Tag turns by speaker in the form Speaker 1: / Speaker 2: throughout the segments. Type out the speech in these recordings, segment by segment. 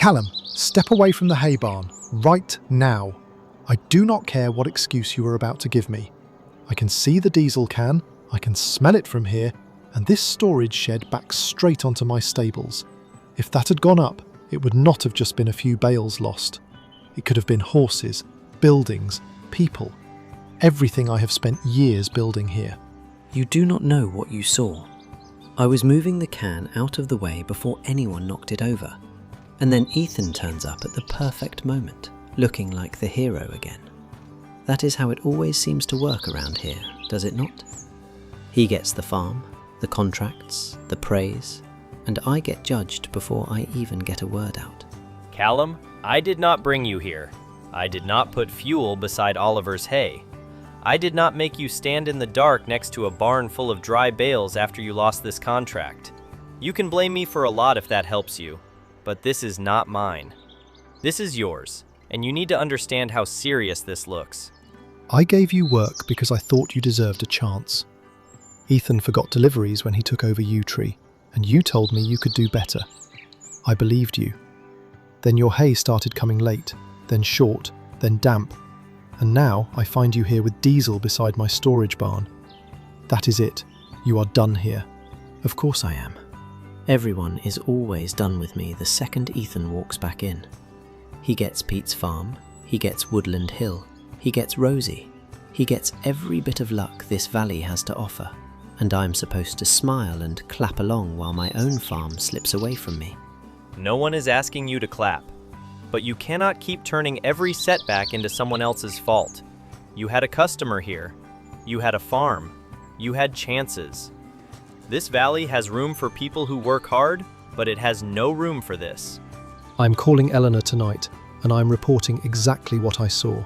Speaker 1: Callum, step away from the hay barn, right now. I do not care what excuse you are about to give me. I can see the diesel can, I can smell it from here, and this storage shed backs straight onto my stables. If that had gone up, it would not have just been a few bales lost. It could have been horses, buildings, people. Everything I have spent years building here.
Speaker 2: You do not know what you saw. I was moving the can out of the way before anyone knocked it over. And then Ethan turns up at the perfect moment, looking like the hero again. That is how it always seems to work around here, does it not? He gets the farm, the contracts, the praise, and I get judged before I even get a word out.
Speaker 3: Callum, I did not bring you here. I did not put fuel beside Oliver's hay. I did not make you stand in the dark next to a barn full of dry bales after you lost this contract. You can blame me for a lot if that helps you, but this is not mine. This is yours, and you need to understand how serious this looks.
Speaker 1: I gave you work because I thought you deserved a chance. Ethan forgot deliveries when he took over Yew Tree, and you told me you could do better. I believed you. Then your hay started coming late, then short, then damp, and now I find you here with diesel beside my storage barn. That is it. You are done here.
Speaker 2: Of course I am. Everyone is always done with me the second Ethan walks back in. He gets Pete's farm, he gets Woodland Hill, he gets Rosie, he gets every bit of luck this valley has to offer, and I'm supposed to smile and clap along while my own farm slips away from me.
Speaker 3: No one is asking you to clap, but you cannot keep turning every setback into someone else's fault. You had a customer here. You had a farm. You had chances. This valley has room for people who work hard, but it has no room for this.
Speaker 1: I'm calling Eleanor tonight, and I'm reporting exactly what I saw.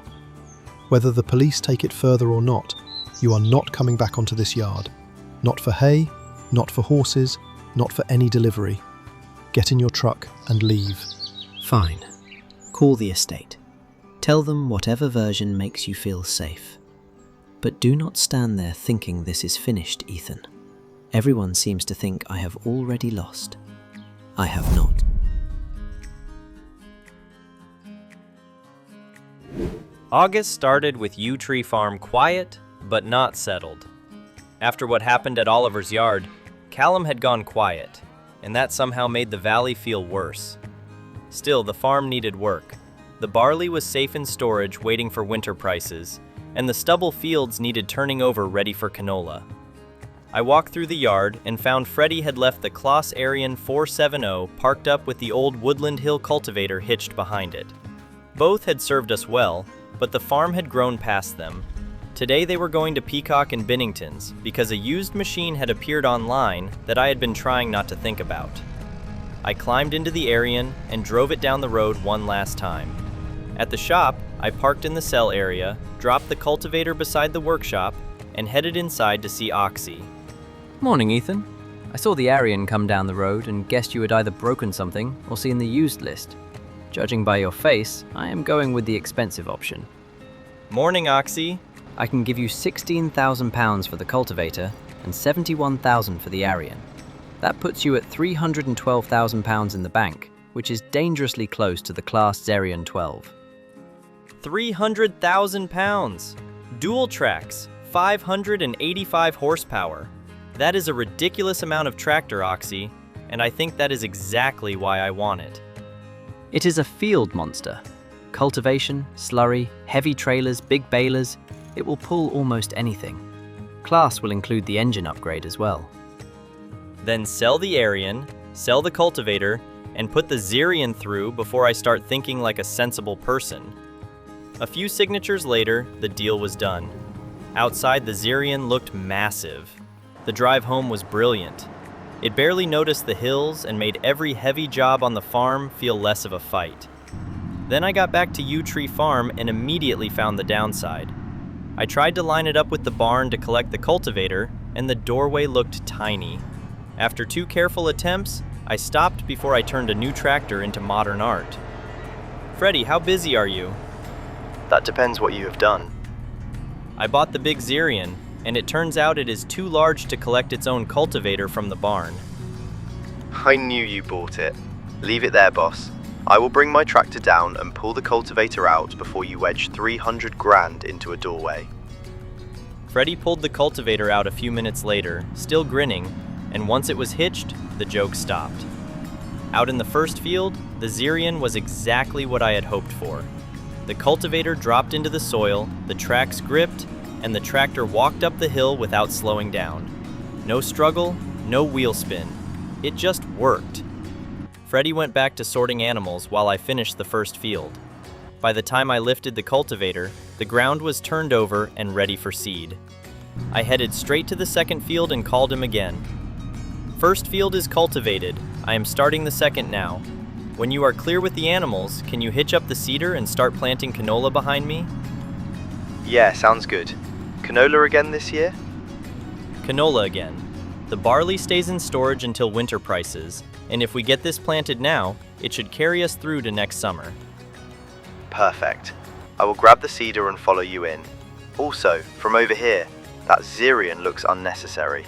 Speaker 1: Whether the police take it further or not, you are not coming back onto this yard. Not for hay, not for horses, not for any delivery. Get in your truck and leave.
Speaker 2: Fine. Call the estate. Tell them whatever version makes you feel safe. But do not stand there thinking this is finished, Ethan. Everyone seems to think I have already lost. I have not.
Speaker 3: August started with Yew Tree Farm quiet, but not settled. After what happened at Oliver's yard, Callum had gone quiet, and that somehow made the valley feel worse. Still, the farm needed work. The barley was safe in storage waiting for winter prices, and the stubble fields needed turning over ready for canola. I walked through the yard and found Freddie had left the Claas Xerion 470 parked up with the old Woodland Hill cultivator hitched behind it. Both had served us well, but the farm had grown past them. Today they were going to Peacock and Binnington's because a used machine had appeared online that I had been trying not to think about. I climbed into the Xerion and drove it down the road one last time. At the shop, I parked in the cell area, dropped the cultivator beside the workshop, and headed inside to see Oxy.
Speaker 4: Morning, Ethan. I saw the Xerion come down the road and guessed you had either broken something or seen the used list. Judging by your face, I am going with the expensive option.
Speaker 3: Morning, Oxy.
Speaker 4: I can give you £16,000 for the cultivator and £71,000 for the Xerion. That puts you at £312,000 in the bank, which is dangerously close to the Claas Xerion 12.
Speaker 3: £300,000! Dual tracks, 585 horsepower. That is a ridiculous amount of tractor, Oxy, and I think that is exactly why I want it.
Speaker 4: It is a field monster. Cultivation, slurry, heavy trailers, big balers, it will pull almost anything. Claas will include the engine upgrade as well.
Speaker 3: Then sell the Xerion, sell the cultivator, and put the Xerion through before I start thinking like a sensible person. A few signatures later, the deal was done. Outside, the Xerion looked massive. The drive home was brilliant. It barely noticed the hills and made every heavy job on the farm feel less of a fight. Then I got back to Yew Tree Farm and immediately found the downside. I tried to line it up with the barn to collect the cultivator, and the doorway looked tiny. After 2 careful attempts, I stopped before I turned a new tractor into modern art. Freddie, how busy are you?
Speaker 5: That depends what you have done.
Speaker 3: I bought the big Xerion, and it turns out it is too large to collect its own cultivator from the barn.
Speaker 5: I knew you bought it. Leave it there, boss. I will bring my tractor down and pull the cultivator out before you wedge 300 grand into a doorway.
Speaker 3: Freddie pulled the cultivator out a few minutes later, still grinning, and once it was hitched, the joke stopped. Out in the first field, the Xerion was exactly what I had hoped for. The cultivator dropped into the soil, the tracks gripped, and the tractor walked up the hill without slowing down. No struggle, no wheel spin. It just worked. Freddie went back to sorting animals while I finished the first field. By the time I lifted the cultivator, the ground was turned over and ready for seed. I headed straight to the second field and called him again. First field is cultivated. I am starting the second now. When you are clear with the animals, can you hitch up the seeder and start planting canola behind me?
Speaker 5: Yeah, sounds good. Canola again this year?
Speaker 3: Canola again. The barley stays in storage until winter prices, and if we get this planted now, it should carry us through to next summer.
Speaker 5: Perfect. I will grab the seeder and follow you in. Also, from over here, that Xerion looks unnecessary.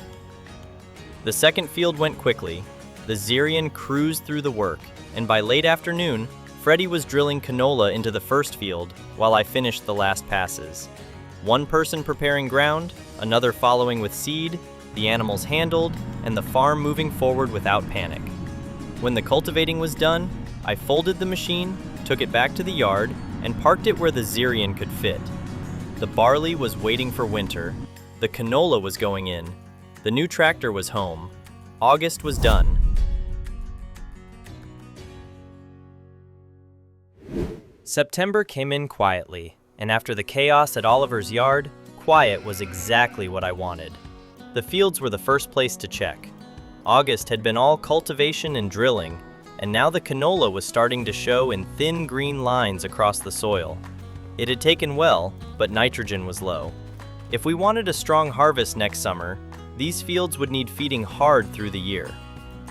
Speaker 3: The second field went quickly. The Xerion cruised through the work, and by late afternoon, Freddie was drilling canola into the first field while I finished the last passes. One person preparing ground, another following with seed, the animals handled, and the farm moving forward without panic. When the cultivating was done, I folded the machine, took it back to the yard, and parked it where the Xerion could fit. The barley was waiting for winter. The canola was going in. The new tractor was home. August was done. September came in quietly, and after the chaos at Oliver's yard, quiet was exactly what I wanted. The fields were the first place to check. August had been all cultivation and drilling, and now the canola was starting to show in thin green lines across the soil. It had taken well, but nitrogen was low. If we wanted a strong harvest next summer, these fields would need feeding hard through the year.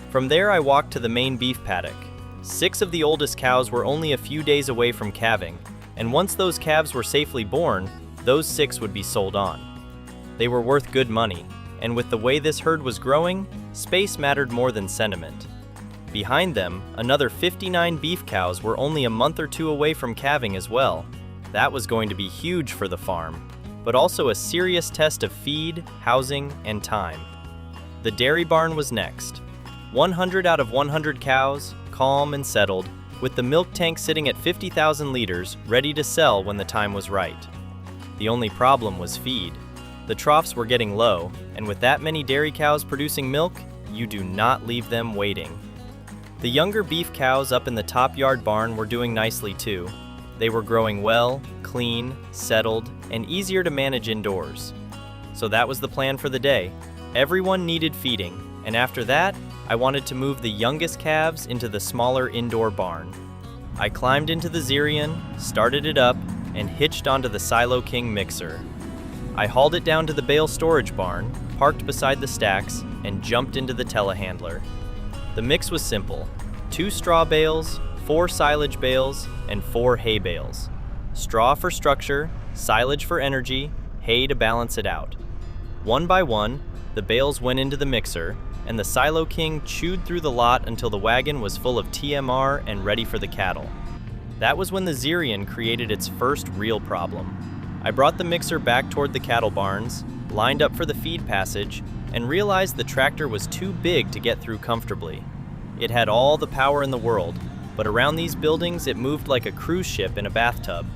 Speaker 3: From there I walked to the main beef paddock. 6 of the oldest cows were only a few days away from calving, and once those calves were safely born, those 6 would be sold on. They were worth good money, and with the way this herd was growing, space mattered more than sentiment. Behind them, another 59 beef cows were only a month or 2 away from calving as well. That was going to be huge for the farm, but also a serious test of feed, housing, and time. The dairy barn was next. 100 out of 100 cows, calm and settled, with the milk tank sitting at 50,000 liters, ready to sell when the time was right. The only problem was feed. The troughs were getting low, and with that many dairy cows producing milk, you do not leave them waiting. The younger beef cows up in the top yard barn were doing nicely too. They were growing well, clean, settled, and easier to manage indoors. So that was the plan for the day. Everyone needed feeding, and after that, I wanted to move the youngest calves into the smaller indoor barn. I climbed into the Xerion, started it up, and hitched onto the Silo King mixer. I hauled it down to the bale storage barn, parked beside the stacks, and jumped into the telehandler. The mix was simple: 2 straw bales, 4 silage bales, and 4 hay bales. Straw for structure, silage for energy, hay to balance it out. One by one, the bales went into the mixer, and the Silo King chewed through the lot until the wagon was full of TMR and ready for the cattle. That was when the Xerion created its first real problem. I brought the mixer back toward the cattle barns, lined up for the feed passage, and realized the tractor was too big to get through comfortably. It had all the power in the world, but around these buildings it moved like a cruise ship in a bathtub.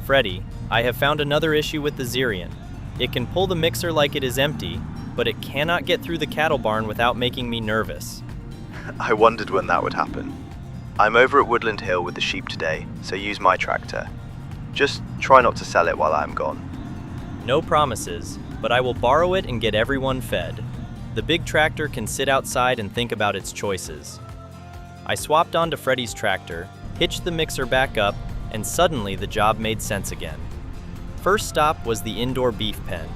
Speaker 3: Freddie, I have found another issue with the Xerion. It can pull the mixer like it is empty, but it cannot get through the cattle barn without making me nervous.
Speaker 5: I wondered when that would happen. I'm over at Woodland Hill with the sheep today, so use my tractor. Just try not to sell it while I'm gone.
Speaker 3: No promises, but I will borrow it and get everyone fed. The big tractor can sit outside and think about its choices. I swapped onto Freddie's tractor, hitched the mixer back up, and suddenly the job made sense again. First stop was the indoor beef pen.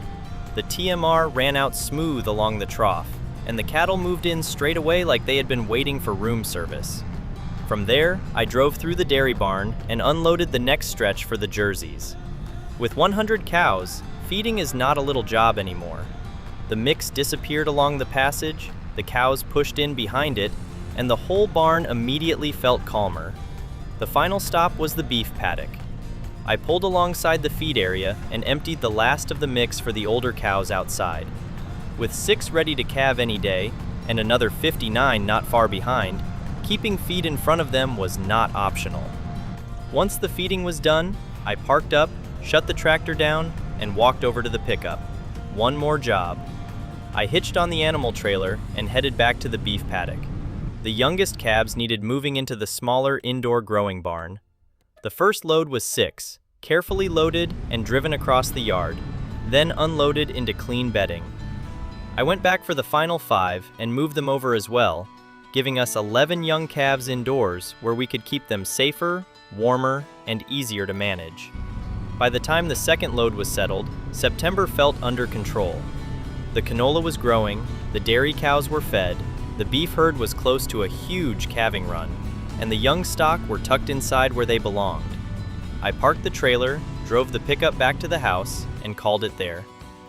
Speaker 3: The TMR ran out smooth along the trough, and the cattle moved in straight away like they had been waiting for room service. From there, I drove through the dairy barn and unloaded the next stretch for the jerseys. With 100 cows, feeding is not a little job anymore. The mix disappeared along the passage, the cows pushed in behind it, and the whole barn immediately felt calmer. The final stop was the beef paddock. I pulled alongside the feed area and emptied the last of the mix for the older cows outside. With 6 ready to calve any day, and another 59 not far behind, keeping feed in front of them was not optional. Once the feeding was done, I parked up, shut the tractor down, and walked over to the pickup. One more job. I hitched on the animal trailer and headed back to the beef paddock. The youngest calves needed moving into the smaller indoor growing barn. The first load was 6, carefully loaded and driven across the yard, then unloaded into clean bedding. I went back for the final 5 and moved them over as well, giving us 11 young calves indoors where we could keep them safer, warmer, and easier to manage. By the time the second load was settled, September felt under control. The canola was growing, the dairy cows were fed, the beef herd was close to a huge calving run, and the young stock were tucked inside where they belonged. I parked the trailer, drove the pickup back to the house, and called it there.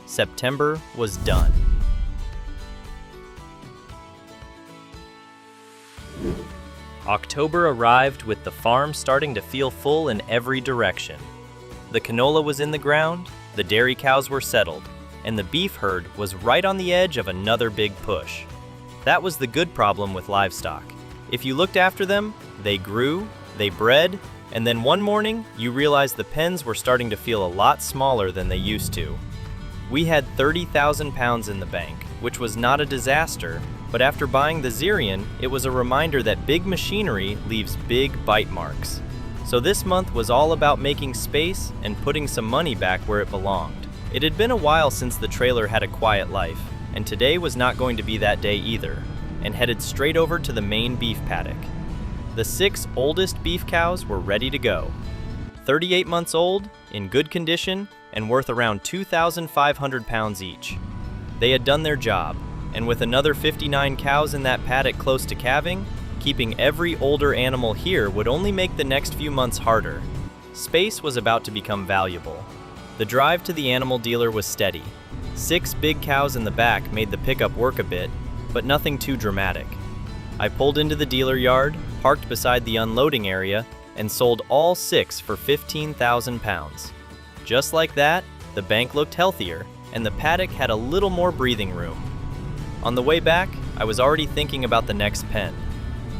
Speaker 3: September was done. October arrived with the farm starting to feel full in every direction. The canola was in the ground, the dairy cows were settled, and the beef herd was right on the edge of another big push. That was the good problem with livestock. If you looked after them, they grew, they bred, and then one morning you realized the pens were starting to feel a lot smaller than they used to. We had 30,000 pounds in the bank, which was not a disaster, but after buying the Xerion, it was a reminder that big machinery leaves big bite marks. So this month was all about making space and putting some money back where it belonged. It had been a while since the trailer had a quiet life, and today was not going to be that day either, and headed straight over to the main beef paddock. The 6 oldest beef cows were ready to go. 38 months old, in good condition, and worth around 2,500 pounds each. They had done their job, and with another 59 cows in that paddock close to calving, keeping every older animal here would only make the next few months harder. Space was about to become valuable. The drive to the animal dealer was steady. 6 big cows in the back made the pickup work a bit, but nothing too dramatic. I pulled into the dealer yard, parked beside the unloading area, and sold all 6 for 15,000 pounds. Just like that, the bank looked healthier, and the paddock had a little more breathing room. On the way back, I was already thinking about the next pen.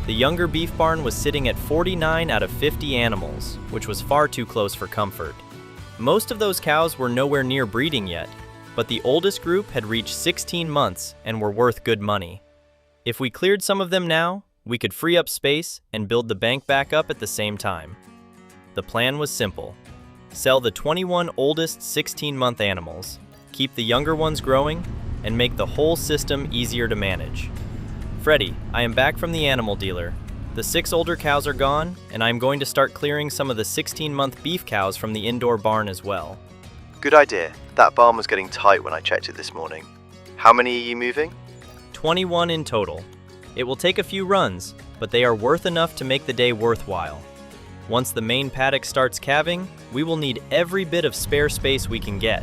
Speaker 3: The younger beef barn was sitting at 49 out of 50 animals, which was far too close for comfort. Most of those cows were nowhere near breeding yet, but the oldest group had reached 16 months and were worth good money. If we cleared some of them now, we could free up space and build the bank back up at the same time. The plan was simple. Sell the 21 oldest 16-month animals, keep the younger ones growing, and make the whole system easier to manage. Freddie, I am back from the animal dealer. The 6 older cows are gone, and I am going to start clearing some of the 16-month beef cows from the indoor barn as well.
Speaker 5: Good idea. That barn was getting tight when I checked it this morning. How many are you moving?
Speaker 3: 21 in total. It will take a few runs, but they are worth enough to make the day worthwhile. Once the main paddock starts calving, we will need every bit of spare space we can get.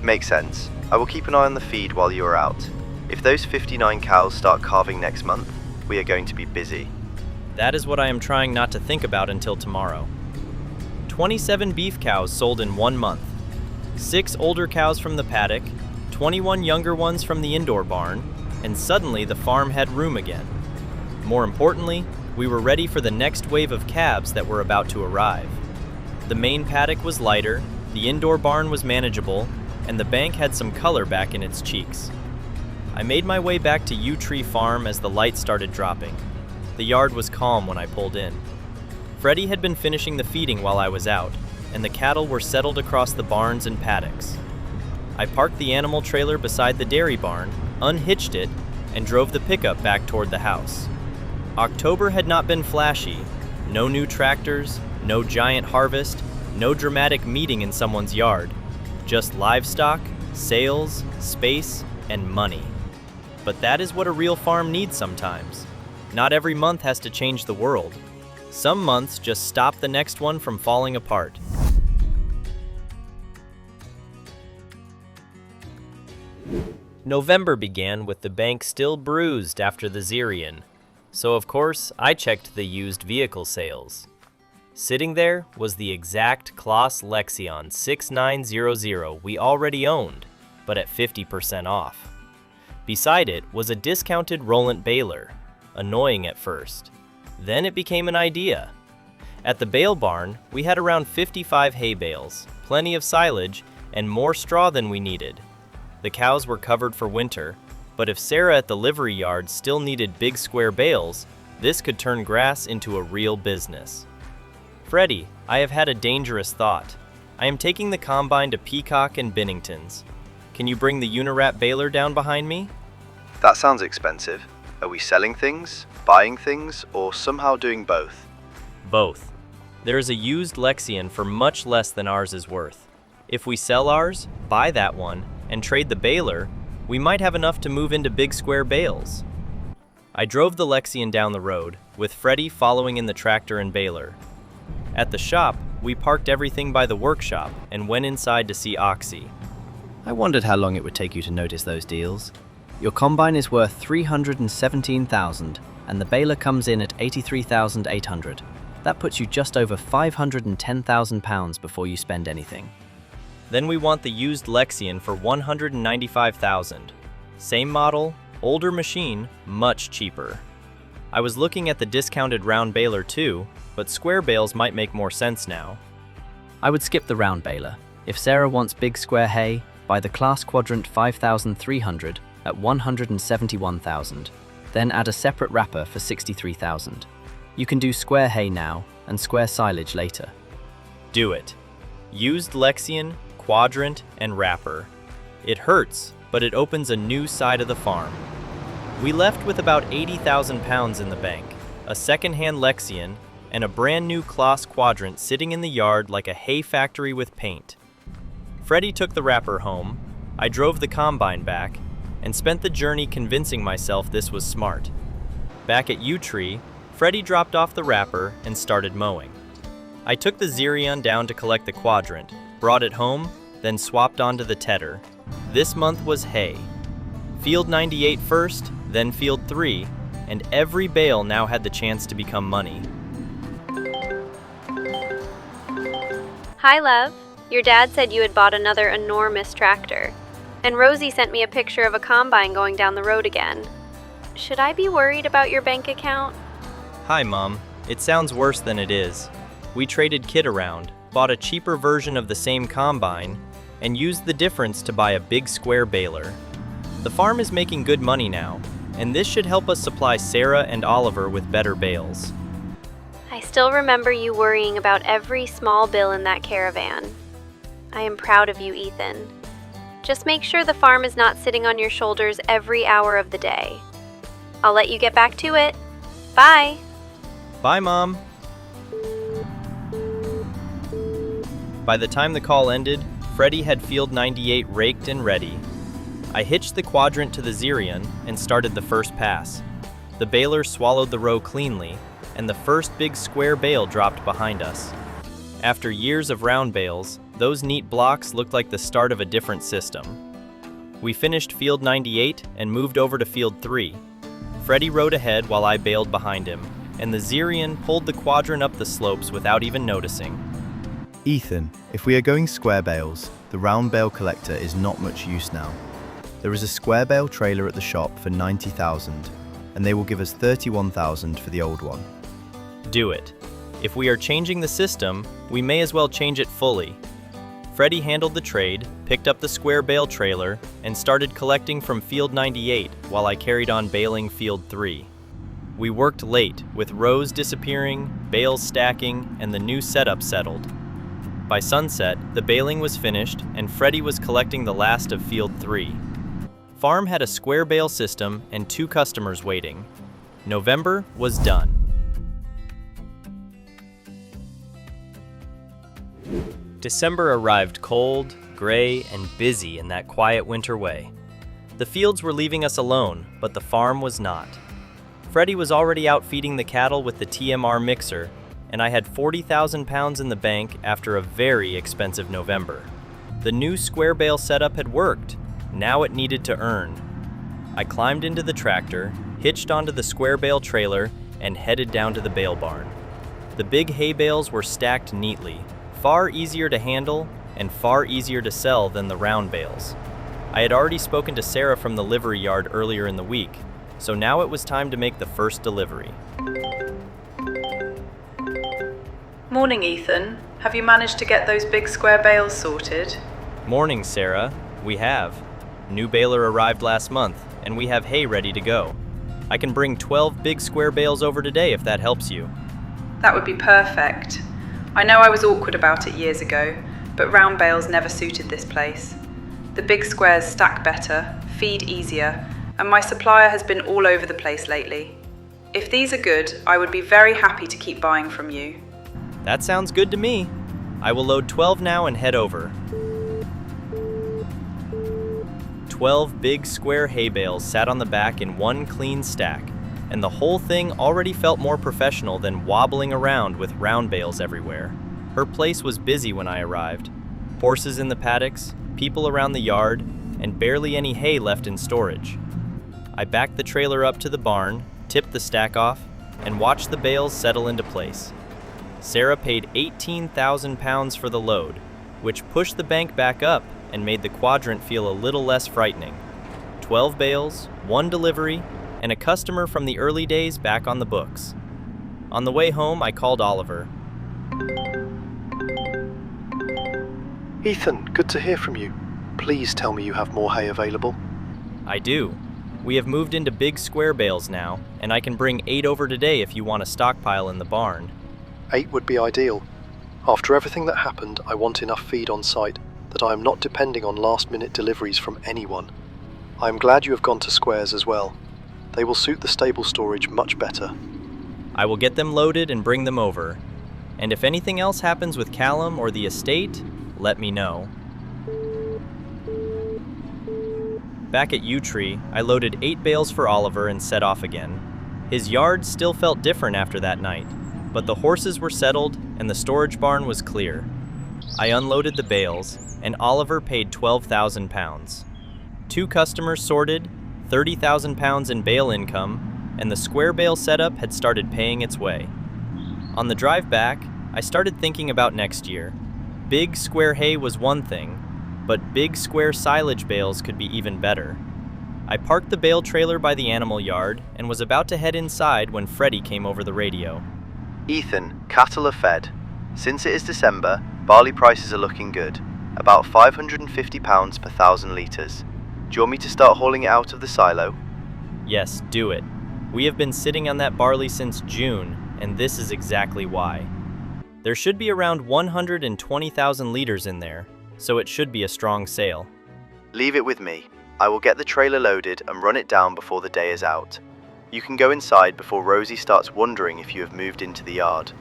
Speaker 5: Makes sense. I will keep an eye on the feed while you are out. If those 59 cows start calving next month, we are going to be busy.
Speaker 3: That is what I am trying not to think about until tomorrow. 27 beef cows sold in 1 month. 6 older cows from the paddock, 21 younger ones from the indoor barn, and suddenly the farm had room again. More importantly, we were ready for the next wave of calves that were about to arrive. The main paddock was lighter, the indoor barn was manageable, and the bank had some color back in its cheeks. I made my way back to Yew Tree Farm as the lights started dropping. The yard was calm when I pulled in. Freddie had been finishing the feeding while I was out, and the cattle were settled across the barns and paddocks. I parked the animal trailer beside the dairy barn, unhitched it, and drove the pickup back toward the house. October had not been flashy. No new tractors, no giant harvest, no dramatic meeting in someone's yard. Just livestock, sales, space, and money. But that is what a real farm needs sometimes. Not every month has to change the world. Some months just stop the next one from falling apart. November began with the bank still bruised after the Xerion, so of course I checked the used vehicle sales. Sitting there was the exact Claas Xerion 6900 we already owned, but at 50% off. Beside it was a discounted Roland baler, annoying at first. Then it became an idea. At the bale barn, we had around 55 hay bales, plenty of silage, and more straw than we needed. The cows were covered for winter, but if Sarah at the livery yard still needed big square bales, this could turn grass into a real business. Freddie, I have had a dangerous thought. I am taking the combine to Peacock and Binnington's. Can you bring the Uniwrap baler down behind me?
Speaker 5: That sounds expensive. Are we selling things, buying things, or somehow doing both?
Speaker 3: Both. There is a used Xerion for much less than ours is worth. If we sell ours, buy that one, and trade the baler, we might have enough to move into big square bales. I drove the Xerion down the road, with Freddie following in the tractor and baler. At the shop, we parked everything by the workshop and went inside to see Oxy.
Speaker 4: I wondered how long it would take you to notice those deals. Your combine is worth $317,000 and the baler comes in at $83,800. That puts you just over £510,000 before you spend anything.
Speaker 3: Then we want the used Xerion for $195,000. Same model, older machine, much cheaper. I was looking at the discounted round baler too, but square bales might make more sense now.
Speaker 4: I would skip the round baler. If Sarah wants big square hay, buy the Claas Quadrant 5300 at $171,000, then add a separate wrapper for $63,000. You can do square hay now and square silage later.
Speaker 3: Do it. Used Xerion, quadrant, and wrapper. It hurts, but it opens a new side of the farm. We left with about £80,000 in the bank, a second-hand Xerion, and a brand new Claas Quadrant sitting in the yard like a hay factory with paint. Freddie took the wrapper home, I drove the combine back, and spent the journey convincing myself this was smart. Back at Yew Tree, Freddie dropped off the wrapper and started mowing. I took the Xerion down to collect the quadrant, brought it home, then swapped onto the tedder. This month was hay. Field 98 first, then Field 3, and every bale now had the chance to become money.
Speaker 6: Hi, love. Your dad said you had bought another enormous tractor. And Rosie sent me a picture of a combine going down the road again. Should I be worried about your bank account?
Speaker 3: Hi, Mom. It sounds worse than it is. We traded Kit around, bought a cheaper version of the same combine, and used the difference to buy a big square baler. The farm is making good money now, and this should help us supply Sarah and Oliver with better bales.
Speaker 6: I still remember you worrying about every small bill in that caravan. I am proud of you, Ethan. Just make sure the farm is not sitting on your shoulders every hour of the day. I'll let you get back to it. Bye.
Speaker 3: Bye, Mom. By the time the call ended, Freddie had Field 98 raked and ready. I hitched the quadrant to the Xerion and started the first pass. The baler swallowed the row cleanly, and the first big square bale dropped behind us. After years of round bales, those neat blocks looked like the start of a different system. We finished Field 98 and moved over to Field 3. Freddie rode ahead while I bailed behind him, and the Xerion pulled the quadrant up the slopes without even noticing.
Speaker 5: Ethan, if we are going square bales, the round bale collector is not much use now. There is a square bale trailer at the shop for $90,000, and they will give us $31,000 for the old one.
Speaker 3: Do it. If we are changing the system, we may as well change it fully. Freddie handled the trade, picked up the square bale trailer, and started collecting from Field 98 while I carried on baling Field 3. We worked late, with rows disappearing, bales stacking, and the new setup settled. By sunset, the baling was finished, and Freddie was collecting the last of Field 3. Farm had a square bale system and 2 customers waiting. November was done. December arrived cold, gray, and busy in that quiet winter way. The fields were leaving us alone, but the farm was not. Freddie was already out feeding the cattle with the TMR mixer, and I had £40,000 in the bank after a very expensive November. The new square bale setup had worked. Now it needed to earn. I climbed into the tractor, hitched onto the square bale trailer, and headed down to the bale barn. The big hay bales were stacked neatly, far easier to handle and far easier to sell than the round bales. I had already spoken to Sarah from the livery yard earlier in the week, so now it was time to make the first delivery.
Speaker 7: Morning, Ethan. Have you managed to get those big square bales sorted?
Speaker 3: Morning, Sarah. We have. New baler arrived last month, and we have hay ready to go. I can bring 12 big square bales over today if that helps you.
Speaker 7: That would be perfect. I know I was awkward about it years ago, but round bales never suited this place. The big squares stack better, feed easier, and my supplier has been all over the place lately. If these are good, I would be very happy to keep buying from you.
Speaker 3: That sounds good to me. I will load 12 now and head over. 12 big square hay bales sat on the back in one clean stack, and the whole thing already felt more professional than wobbling around with round bales everywhere. Her place was busy when I arrived. Horses in the paddocks, people around the yard, and barely any hay left in storage. I backed the trailer up to the barn, tipped the stack off, and watched the bales settle into place. Sarah paid 18,000 pounds for the load, which pushed the bank back up and made the quadrant feel a little less frightening. 12 bales, 1 delivery, and a customer from the early days back on the books. On the way home, I called Oliver.
Speaker 1: Ethan, good to hear from you. Please tell me you have more hay available.
Speaker 3: I do. We have moved into big square bales now, and I can bring 8 over today if you want a stockpile in the barn.
Speaker 1: 8 would be ideal. After everything that happened, I want enough feed on site that I am not depending on last-minute deliveries from anyone. I am glad you have gone to squares as well. They will suit the stable storage much better.
Speaker 3: I will get them loaded and bring them over. And if anything else happens with Callum or the estate, let me know. Back at Yew Tree, I loaded 8 bales for Oliver and set off again. His yard still felt different after that night, but the horses were settled and the storage barn was clear. I unloaded the bales, and Oliver paid 12,000 pounds. 2 customers sorted, 30,000 pounds in bale income, and the square bale setup had started paying its way. On the drive back, I started thinking about next year. Big square hay was one thing, but big square silage bales could be even better. I parked the bale trailer by the animal yard and was about to head inside when Freddie came over the radio.
Speaker 5: Ethan, cattle are fed. Since it is December, barley prices are looking good, about £550 per 1,000 litres. Do you want me to start hauling it out of the silo?
Speaker 3: Yes, do it. We have been sitting on that barley since June, and this is exactly why. There should be around 120,000 litres in there, so it should be a strong sale.
Speaker 5: Leave it with me. I will get the trailer loaded and run it down before the day is out. You can go inside before Rosie starts wondering if you have moved into the yard.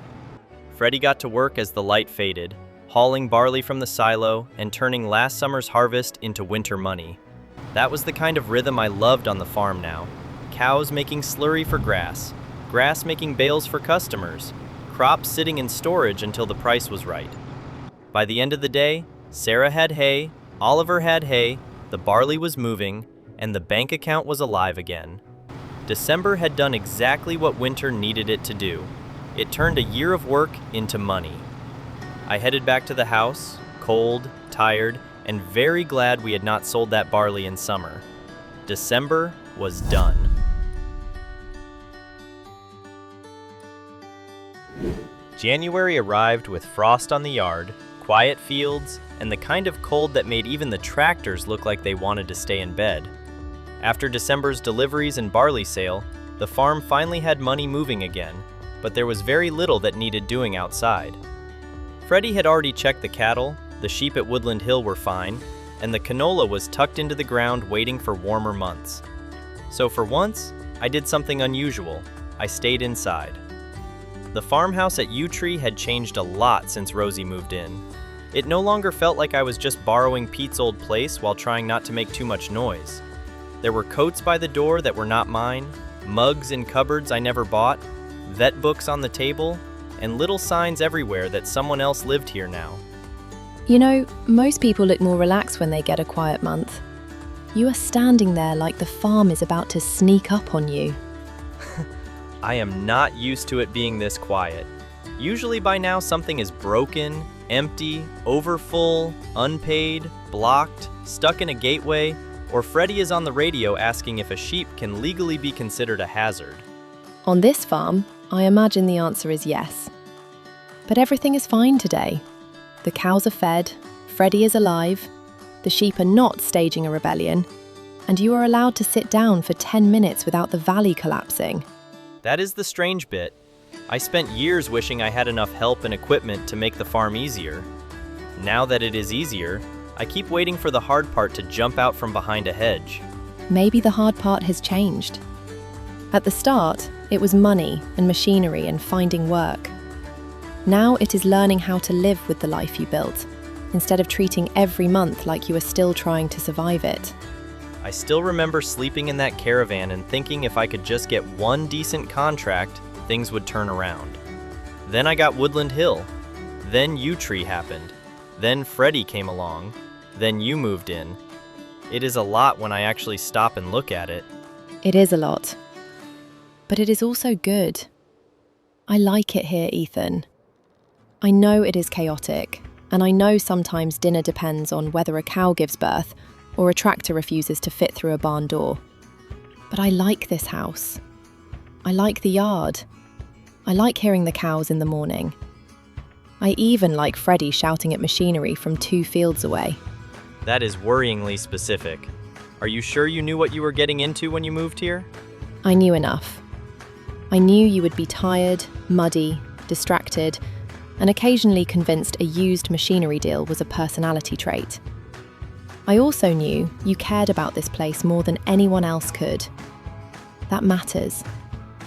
Speaker 3: Freddie got to work as the light faded, hauling barley from the silo and turning last summer's harvest into winter money. That was the kind of rhythm I loved on the farm now. Cows making slurry for grass, grass making bales for customers, crops sitting in storage until the price was right. By the end of the day, Sarah had hay, Oliver had hay, the barley was moving, and the bank account was alive again. December had done exactly what winter needed it to do. It turned a year of work into money. I headed back to the house, cold, tired, and very glad we had not sold that barley in summer. December was done. January arrived with frost on the yard, quiet fields, and the kind of cold that made even the tractors look like they wanted to stay in bed. After December's deliveries and barley sale, the farm finally had money moving again, but there was very little that needed doing outside. Freddie had already checked the cattle, the sheep at Woodland Hill were fine, and the canola was tucked into the ground waiting for warmer months. So for once, I did something unusual. I stayed inside. The farmhouse at Yew Tree had changed a lot since Rosie moved in. It no longer felt like I was just borrowing Pete's old place while trying not to make too much noise. There were coats by the door that were not mine, mugs in cupboards I never bought, vet books on the table, and little signs everywhere that someone else lived here now.
Speaker 8: You know, most people look more relaxed when they get a quiet month. You are standing there like the farm is about to sneak up on you.
Speaker 3: I am not used to it being this quiet. Usually by now something is broken, empty, overfull, unpaid, blocked, stuck in a gateway, or Freddie is on the radio asking if a sheep can legally be considered a hazard.
Speaker 8: On this farm, I imagine the answer is yes. But everything is fine today. The cows are fed, Freddie is alive, the sheep are not staging a rebellion, and you are allowed to sit down for 10 minutes without the valley collapsing.
Speaker 3: That is the strange bit. I spent years wishing I had enough help and equipment to make the farm easier. Now that it is easier, I keep waiting for the hard part to jump out from behind a hedge.
Speaker 8: Maybe the hard part has changed. At the start, it was money and machinery and finding work. Now it is learning how to live with the life you built, instead of treating every month like you are still trying to survive it.
Speaker 3: I still remember sleeping in that caravan and thinking if I could just get one decent contract, things would turn around. Then I got Woodland Hill. Then Yew Tree happened. Then Freddie came along. Then you moved in. It is a lot when I actually stop and look at it.
Speaker 8: It is a lot. But it is also good. I like it here, Ethan. I know it is chaotic, and I know sometimes dinner depends on whether a cow gives birth or a tractor refuses to fit through a barn door. But I like this house. I like the yard. I like hearing the cows in the morning. I even like Freddie shouting at machinery from 2 fields away.
Speaker 3: That is worryingly specific. Are you sure you knew what you were getting into when you moved here?
Speaker 8: I knew enough. I knew you would be tired, muddy, distracted, and occasionally convinced a used machinery deal was a personality trait. I also knew you cared about this place more than anyone else could. That matters.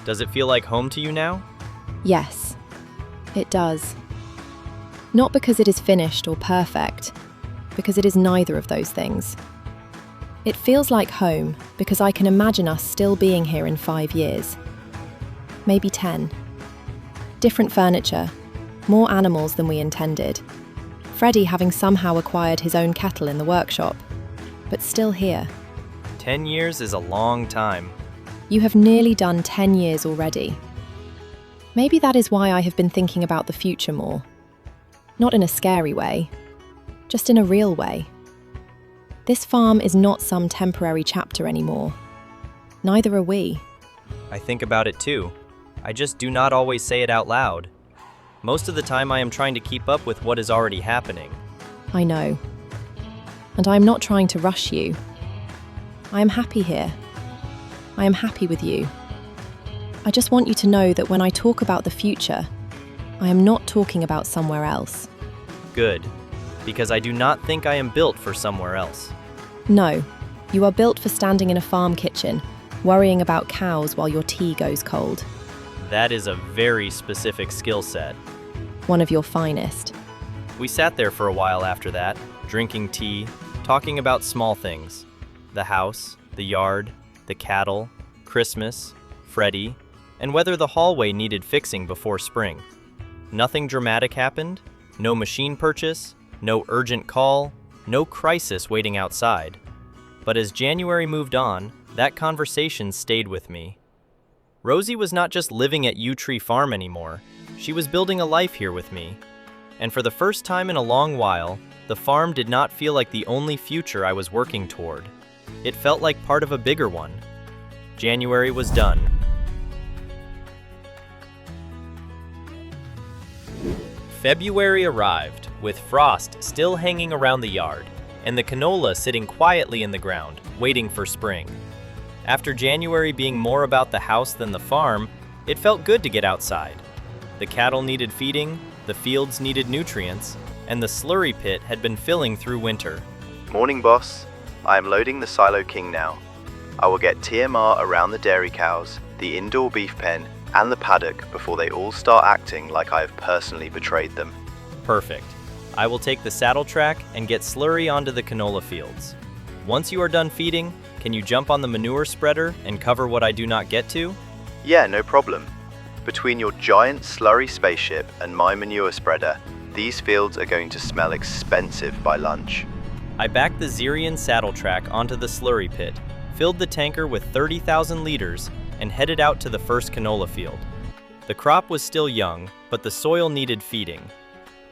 Speaker 3: Does it feel like home to you now?
Speaker 8: Yes, it does. Not because it is finished or perfect, because it is neither of those things. It feels like home because I can imagine us still being here in 5 years. Maybe 10. Different furniture, more animals than we intended. Freddie having somehow acquired his own kettle in the workshop, but still here.
Speaker 3: 10 years is a long time.
Speaker 8: You have nearly done 10 years already. Maybe that is why I have been thinking about the future more. Not in a scary way, just in a real way. This farm is not some temporary chapter anymore. Neither are we.
Speaker 3: I think about it too. I just do not always say it out loud. Most of the time I am trying to keep up with what is already happening.
Speaker 8: I know. And I am not trying to rush you. I am happy here. I am happy with you. I just want you to know that when I talk about the future, I am not talking about somewhere else.
Speaker 3: Good, because I do not think I am built for somewhere else.
Speaker 8: No, you are built for standing in a farm kitchen, worrying about cows while your tea goes cold.
Speaker 3: That is a very specific skill set.
Speaker 8: One of your finest.
Speaker 3: We sat there for a while after that, drinking tea, talking about small things. The house, the yard, the cattle, Christmas, Freddie, and whether the hallway needed fixing before spring. Nothing dramatic happened, no machine purchase, no urgent call, no crisis waiting outside. But as January moved on, that conversation stayed with me. Rosie was not just living at Yew Tree Farm anymore, she was building a life here with me. And for the first time in a long while, the farm did not feel like the only future I was working toward. It felt like part of a bigger one. January was done. February arrived, with frost still hanging around the yard, and the canola sitting quietly in the ground, waiting for spring. After January being more about the house than the farm, it felt good to get outside. The cattle needed feeding, the fields needed nutrients, and the slurry pit had been filling through winter.
Speaker 5: Morning, boss. I am loading the Silo King now. I will get TMR around the dairy cows, the indoor beef pen, and the paddock before they all start acting like I have personally betrayed them.
Speaker 3: Perfect. I will take the saddle track and get slurry onto the canola fields. Once you are done feeding, can you jump on the manure spreader and cover what I do not get to?
Speaker 5: Yeah, no problem. Between your giant slurry spaceship and my manure spreader, these fields are going to smell expensive by lunch.
Speaker 3: I backed the Xerion saddle track onto the slurry pit, filled the tanker with 30,000 liters, and headed out to the first canola field. The crop was still young, but the soil needed feeding.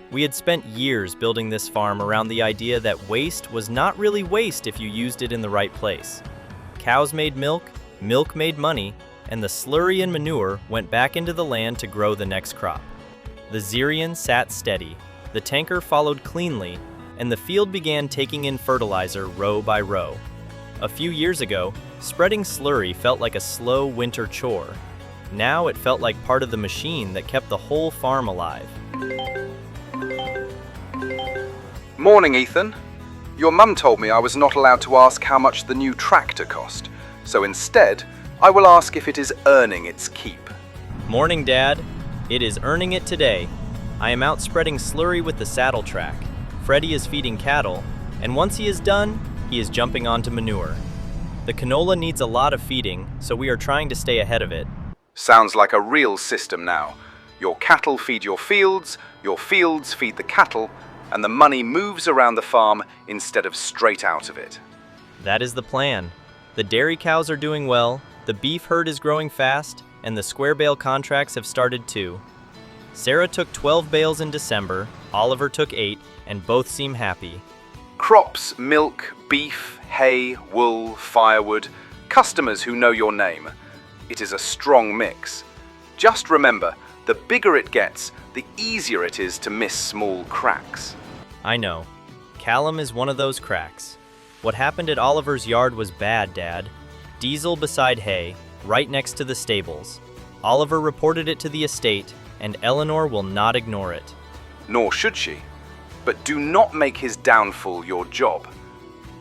Speaker 3: We had spent years building this farm around the idea that waste was not really waste if you used it in the right place. Cows made milk, milk made money, and the slurry and manure went back into the land to grow the next crop. The Xerion sat steady, the tanker followed cleanly, and the field began taking in fertilizer row by row. A few years ago, spreading slurry felt like a slow winter chore. Now it felt like part of the machine that kept the whole farm alive.
Speaker 9: Morning, Ethan. Your mum told me I was not allowed to ask how much the new tractor cost, so instead, I will ask if it is earning its keep.
Speaker 3: Morning, Dad. It is earning it today. I am out spreading slurry with the saddle track. Freddie is feeding cattle, and once he is done, he is jumping onto manure. The canola needs a lot of feeding, so we are trying to stay ahead of it.
Speaker 9: Sounds like a real system now. Your cattle feed your fields feed the cattle, and the money moves around the farm instead of straight out of it.
Speaker 3: That is the plan. The dairy cows are doing well, the beef herd is growing fast, and the square bale contracts have started too. Sarah took 12 bales in December, Oliver took 8, and both seem happy.
Speaker 9: Crops, milk, beef, hay, wool, firewood, customers who know your name. It is a strong mix. Just remember, the bigger it gets, the easier it is to miss small cracks.
Speaker 3: I know. Callum is one of those cracks. What happened at Oliver's yard was bad, Dad. Diesel beside hay, right next to the stables. Oliver reported it to the estate, and Eleanor will not ignore it.
Speaker 9: Nor should she. But do not make his downfall your job.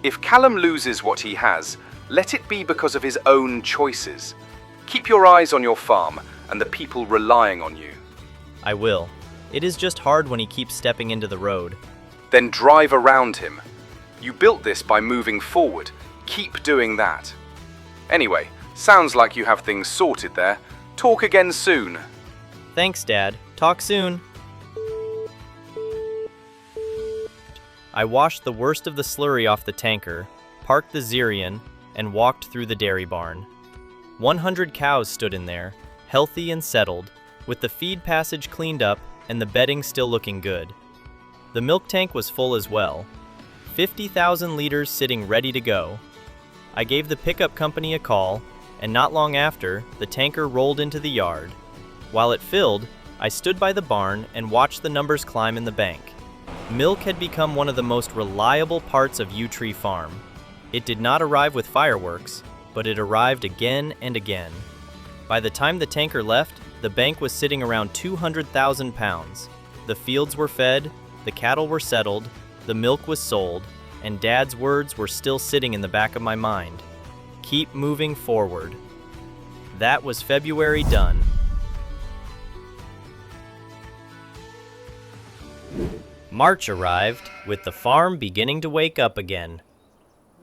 Speaker 9: If Callum loses what he has, let it be because of his own choices. Keep your eyes on your farm and the people relying on you.
Speaker 3: I will. It is just hard when he keeps stepping into the road.
Speaker 9: Then drive around him. You built this by moving forward. Keep doing that. Anyway, sounds like you have things sorted there. Talk again soon.
Speaker 3: Thanks, Dad. Talk soon. I washed the worst of the slurry off the tanker, parked the Xerion, and walked through the dairy barn. 100 cows stood in there, healthy and settled, with the feed passage cleaned up and the bedding still looking good. The milk tank was full as well, 50,000 liters sitting ready to go. I gave the pickup company a call, and not long after, the tanker rolled into the yard. While it filled, I stood by the barn and watched the numbers climb in the bank. Milk had become one of the most reliable parts of Yew Tree Farm. It did not arrive with fireworks, but it arrived again and again. By the time the tanker left, the bank was sitting around 200,000 pounds. The fields were fed, the cattle were settled, the milk was sold, and Dad's words were still sitting in the back of my mind. Keep moving forward. That was February done. March arrived, with the farm beginning to wake up again.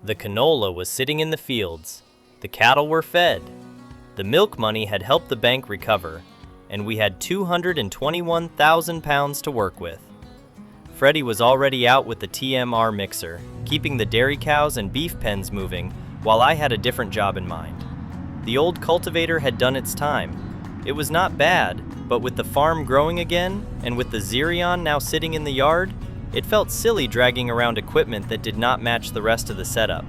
Speaker 3: The canola was sitting in the fields. The cattle were fed. The milk money had helped the bank recover, and we had 221,000 pounds to work with. Freddie was already out with the TMR mixer, keeping the dairy cows and beef pens moving, while I had a different job in mind. The old cultivator had done its time. It was not bad, but with the farm growing again, and with the Xerion now sitting in the yard, it felt silly dragging around equipment that did not match the rest of the setup.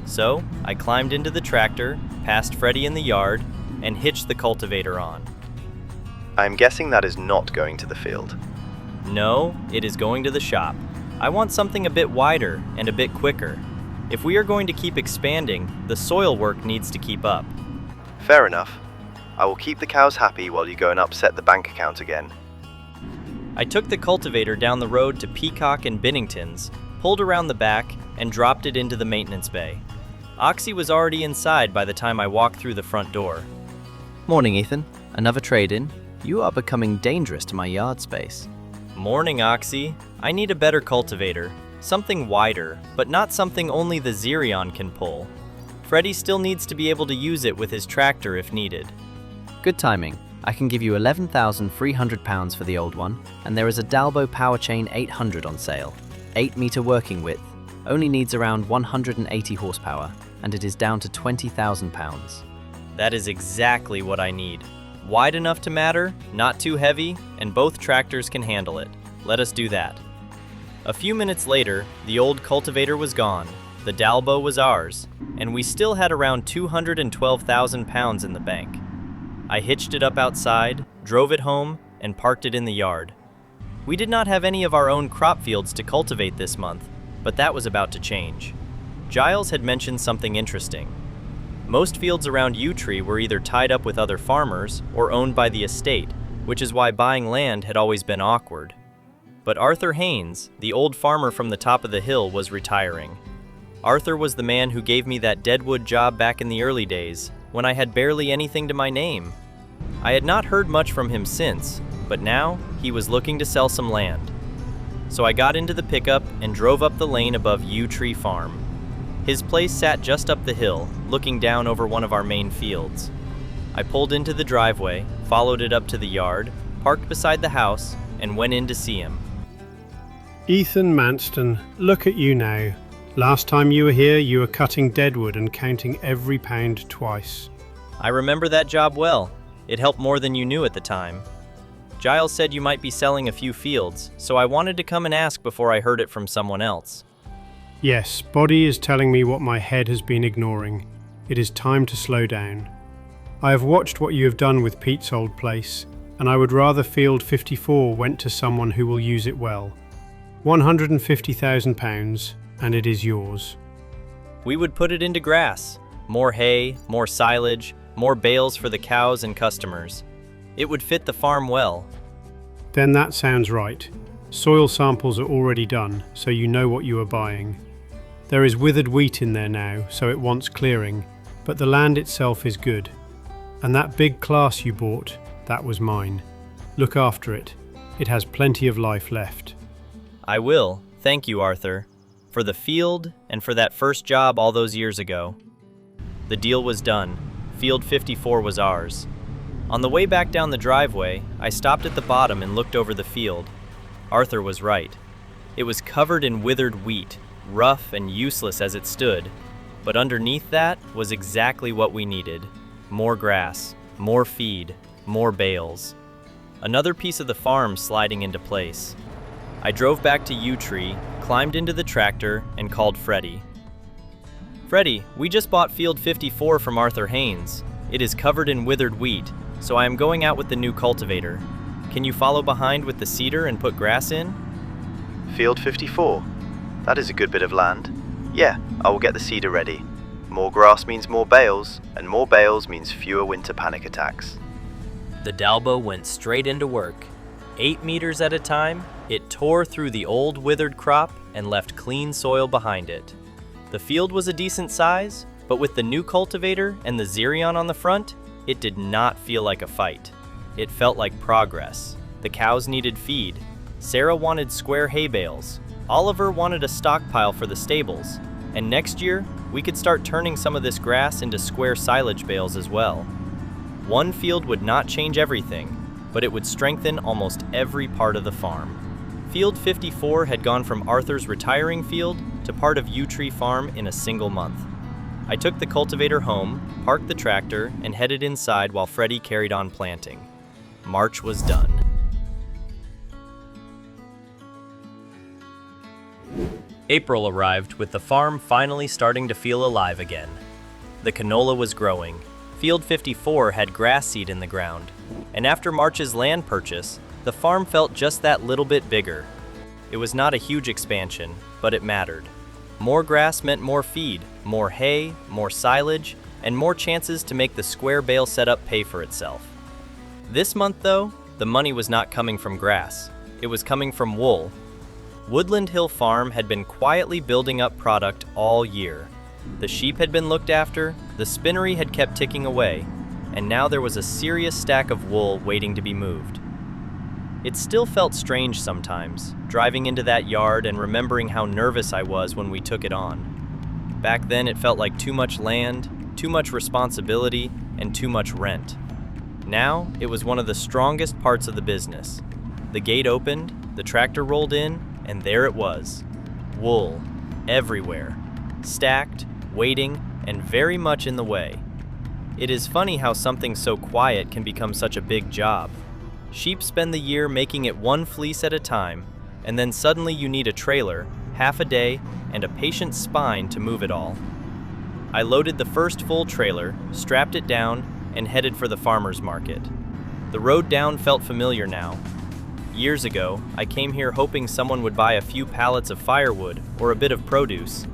Speaker 3: So, I climbed into the tractor, past Freddie in the yard, and hitched the cultivator on.
Speaker 5: I'm guessing that is not going to the field.
Speaker 3: No, it is going to the shop. I want something a bit wider and a bit quicker. If we are going to keep expanding, the soil work needs to keep up.
Speaker 5: Fair enough. I will keep the cows happy while you go and upset the bank account again.
Speaker 3: I took the cultivator down the road to Peacock and Binnington's, pulled around the back, and dropped it into the maintenance bay. Oxy was already inside by the time I walked through the front door.
Speaker 4: Morning, Ethan. Another trade-in? You are becoming dangerous to my yard space.
Speaker 3: Morning, Oxy. I need a better cultivator. Something wider, but not something only the Xerion can pull. Freddie still needs to be able to use it with his tractor if needed.
Speaker 4: Good timing. I can give you 11,300 pounds for the old one, and there is a Dalbo PowerChain 800 on sale. 8-meter working width, only needs around 180 horsepower, and it is down to 20,000 pounds.
Speaker 3: That is exactly what I need. Wide enough to matter, not too heavy, and both tractors can handle it. Let us do that. A few minutes later, the old cultivator was gone, the Dalbo was ours, and we still had around 212,000 pounds in the bank. I hitched it up outside, drove it home, and parked it in the yard. We did not have any of our own crop fields to cultivate this month, but that was about to change. Giles had mentioned something interesting. Most fields around Yew Tree were either tied up with other farmers or owned by the estate, which is why buying land had always been awkward. But Arthur Haines, the old farmer from the top of the hill, was retiring. Arthur was the man who gave me that deadwood job back in the early days, when I had barely anything to my name. I had not heard much from him since, but now he was looking to sell some land. So I got into the pickup and drove up the lane above Yew Tree Farm. His place sat just up the hill, looking down over one of our main fields. I pulled into the driveway, followed it up to the yard, parked beside the house, and went in to see him.
Speaker 10: Ethan Manston, look at you now. Last time you were here, you were cutting deadwood and counting every pound twice.
Speaker 3: I remember that job well. It helped more than you knew at the time. Giles said you might be selling a few fields, so I wanted to come and ask before I heard it from someone else.
Speaker 10: Yes, body is telling me what my head has been ignoring. It is time to slow down. I have watched what you have done with Pete's old place, and I would rather Field 54 went to someone who will use it well. £150,000, and it is yours.
Speaker 3: We would put it into grass. More hay, more silage, more bales for the cows and customers. It would fit the farm well.
Speaker 10: Then that sounds right. Soil samples are already done, so you know what you are buying. There is withered wheat in there now, so it wants clearing, but the land itself is good. And that big Claas you bought, that was mine. Look after it. It has plenty of life left.
Speaker 3: I will. Thank you, Arthur. For the field, and for that first job all those years ago. The deal was done. Field 54 was ours. On the way back down the driveway, I stopped at the bottom and looked over the field. Arthur was right. It was covered in withered wheat, rough and useless as it stood, but underneath that was exactly what we needed. More grass, more feed, more bales. Another piece of the farm sliding into place. I drove back to Yew Tree, climbed into the tractor, and called Freddie. Freddie, we just bought Field 54 from Arthur Haines. It is covered in withered wheat, so I am going out with the new cultivator. Can you follow behind with the seeder and put grass in?
Speaker 5: Field 54. That is a good bit of land. Yeah, I will get the seeder ready. More grass means more bales, and more bales means fewer winter panic attacks.
Speaker 3: The Dalbo went straight into work. 8 meters at a time, it tore through the old withered crop and left clean soil behind it. The field was a decent size, but with the new cultivator and the Xerion on the front, it did not feel like a fight. It felt like progress. The cows needed feed. Sarah wanted square hay bales. Oliver wanted a stockpile for the stables. And next year, we could start turning some of this grass into square silage bales as well. One field would not change everything, but it would strengthen almost every part of the farm. Field 54 had gone from Arthur's retiring field to part of Yew Tree Farm in a single month. I took the cultivator home, parked the tractor, and headed inside while Freddie carried on planting. March was done. April arrived with the farm finally starting to feel alive again. The canola was growing. Field 54 had grass seed in the ground, and after March's land purchase, the farm felt just that little bit bigger. It was not a huge expansion, but it mattered. More grass meant more feed, more hay, more silage, and more chances to make the square bale setup pay for itself. This month, though, the money was not coming from grass. It was coming from wool. Woodland Hill Farm had been quietly building up product all year. The sheep had been looked after, the spinnery had kept ticking away, and now there was a serious stack of wool waiting to be moved. It still felt strange sometimes, driving into that yard and remembering how nervous I was when we took it on. Back then it felt like too much land, too much responsibility, and too much rent. Now it was one of the strongest parts of the business. The gate opened, the tractor rolled in, and there it was. Wool, everywhere, stacked, waiting, and very much in the way. It is funny how something so quiet can become such a big job. Sheep spend the year making it one fleece at a time, and then suddenly you need a trailer, half a day, and a patient spine to move it all. I loaded the first full trailer, strapped it down, and headed for the farmer's market. The road down felt familiar now. Years ago, I came here hoping someone would buy a few pallets of firewood or a bit of produce.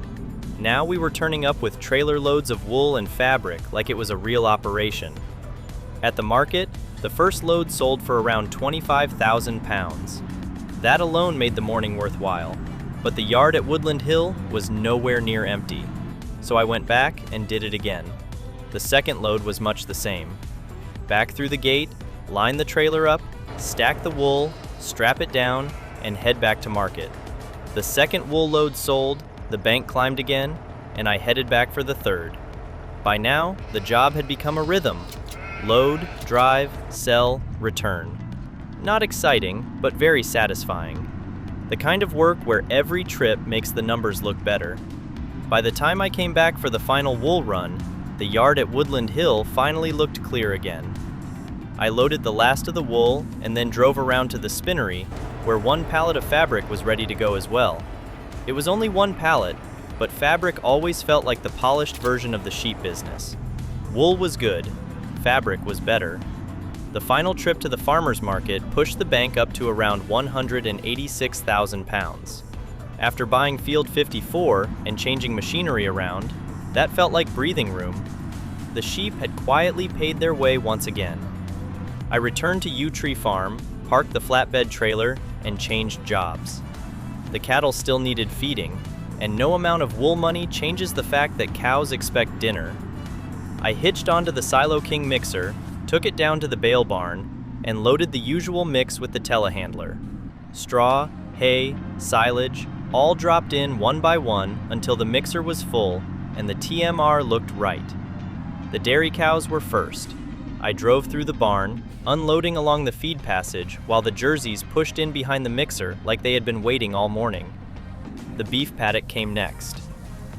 Speaker 3: Now we were turning up with trailer loads of wool and fabric like it was a real operation. At the market, the first load sold for around 25,000 pounds. That alone made the morning worthwhile, but the yard at Woodland Hill was nowhere near empty. So I went back and did it again. The second load was much the same. Back through the gate, line the trailer up, stack the wool, strap it down, and head back to market. The second wool load sold, the bank climbed again, and I headed back for the third. By now, the job had become a rhythm. Load, drive, sell, return. Not exciting, but very satisfying. The kind of work where every trip makes the numbers look better. By the time I came back for the final wool run, the yard at Woodland Hill finally looked clear again. I loaded the last of the wool and then drove around to the spinnery, where one pallet of fabric was ready to go as well. It was only one pallet, but fabric always felt like the polished version of the sheep business. Wool was good, fabric was better. The final trip to the farmer's market pushed the bank up to around 186,000 pounds. After buying Field 54 and changing machinery around, that felt like breathing room. The sheep had quietly paid their way once again. I returned to Yew Tree Farm, parked the flatbed trailer, and changed jobs. The cattle still needed feeding, and no amount of wool money changes the fact that cows expect dinner. I hitched onto the Silo King mixer, took it down to the bale barn, and loaded the usual mix with the telehandler. Straw, hay, silage, all dropped in one by one until the mixer was full and the TMR looked right. The dairy cows were first. I drove through the barn, unloading along the feed passage while the jerseys pushed in behind the mixer like they had been waiting all morning. The beef paddock came next.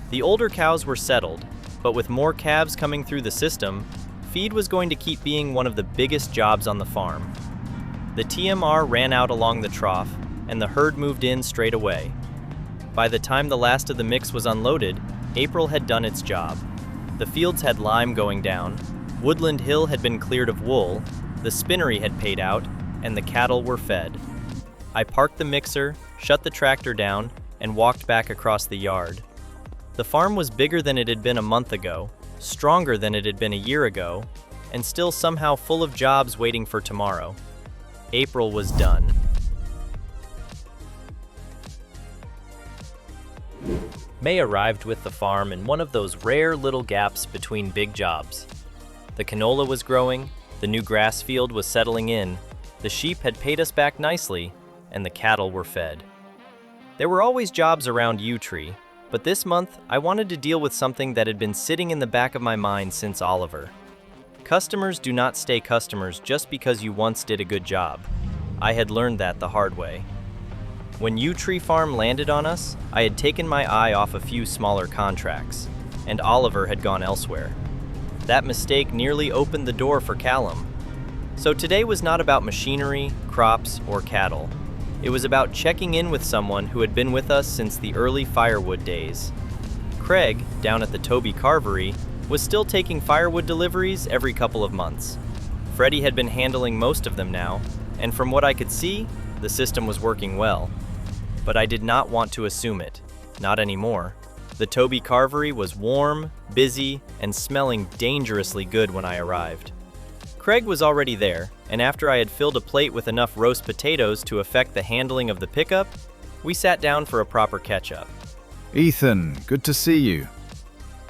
Speaker 3: The older cows were settled, but with more calves coming through the system, feed was going to keep being one of the biggest jobs on the farm. The TMR ran out along the trough, and the herd moved in straight away. By the time the last of the mix was unloaded, April had done its job. The fields had lime going down, Woodland Hill had been cleared of wool, the spinnery had paid out, and the cattle were fed. I parked the mixer, shut the tractor down, and walked back across the yard. The farm was bigger than it had been a month ago, stronger than it had been a year ago, and still somehow full of jobs waiting for tomorrow. April was done. May arrived with the farm in one of those rare little gaps between big jobs. The canola was growing, the new grass field was settling in, the sheep had paid us back nicely, and the cattle were fed. There were always jobs around Yew Tree, but this month I wanted to deal with something that had been sitting in the back of my mind since Oliver. Customers do not stay customers just because you once did a good job. I had learned that the hard way. When Yew Tree Farm landed on us, I had taken my eye off a few smaller contracts, and Oliver had gone elsewhere. That mistake nearly opened the door for Callum. So today was not about machinery, crops, or cattle. It was about checking in with someone who had been with us since the early firewood days. Craig, down at the Toby Carvery, was still taking firewood deliveries every couple of months. Freddie had been handling most of them now, and from what I could see, the system was working well. But I did not want to assume it. Not anymore. The Toby Carvery was warm, busy, and smelling dangerously good when I arrived. Craig was already there, and after I had filled a plate with enough roast potatoes to affect the handling of the pickup, we sat down for a proper catch-up.
Speaker 11: Ethan, good to see you.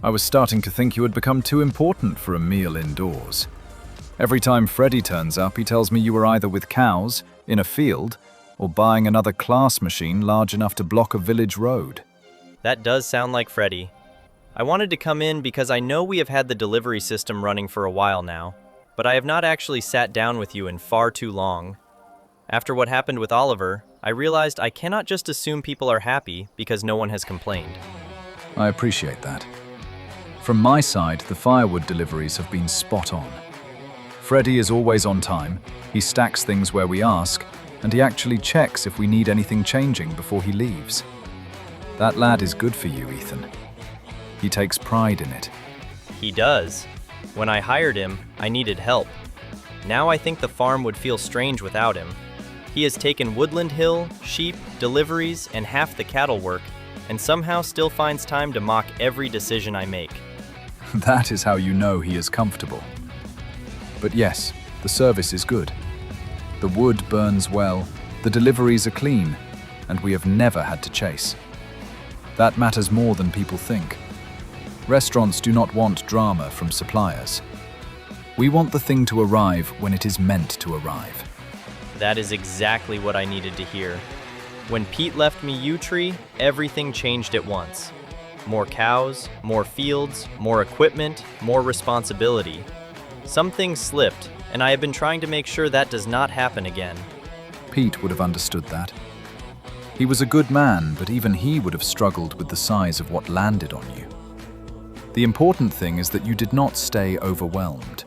Speaker 11: I was starting to think you had become too important for a meal indoors. Every time Freddie turns up, he tells me you were either with cows, in a field, or buying another Claas machine large enough to block a village road.
Speaker 3: That does sound like Freddie. I wanted to come in because I know we have had the delivery system running for a while now, but I have not actually sat down with you in far too long. After what happened with Oliver, I realized I cannot just assume people are happy because no one has complained.
Speaker 11: I appreciate that. From my side, the firewood deliveries have been spot on. Freddie is always on time, he stacks things where we ask, and he actually checks if we need anything changing before he leaves. That lad is good for you, Ethan. He takes pride in it.
Speaker 3: He does. When I hired him, I needed help. Now I think the farm would feel strange without him. He has taken Woodland Hill, sheep, deliveries, and half the cattle work, and somehow still finds time to mock every decision I make.
Speaker 11: That is how you know he is comfortable. But yes, the service is good. The wood burns well, the deliveries are clean, and we have never had to chase. That matters more than people think. Restaurants do not want drama from suppliers. We want the thing to arrive when it is meant to arrive.
Speaker 3: That is exactly what I needed to hear. When Pete left me Yew Tree, everything changed at once. More cows, more fields, more equipment, more responsibility. Some things slipped, and I have been trying to make sure that does not happen again.
Speaker 11: Pete would have understood that. He was a good man, but even he would have struggled with the size of what landed on you. The important thing is that you did not stay overwhelmed.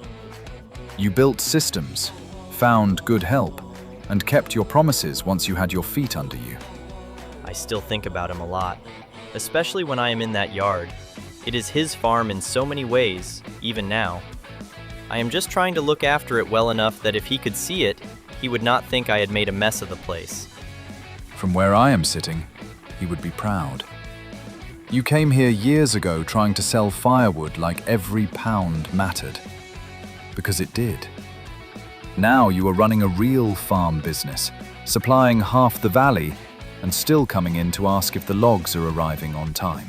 Speaker 11: You built systems, found good help, and kept your promises once you had your feet under you.
Speaker 3: I still think about him a lot, especially when I am in that yard. It is his farm in so many ways, even now. I am just trying to look after it well enough that if he could see it, he would not think I had made a mess of the place.
Speaker 11: From where I am sitting, he would be proud. You came here years ago trying to sell firewood like every pound mattered. Because it did. Now you are running a real farm business, supplying half the valley, and still coming in to ask if the logs are arriving on time.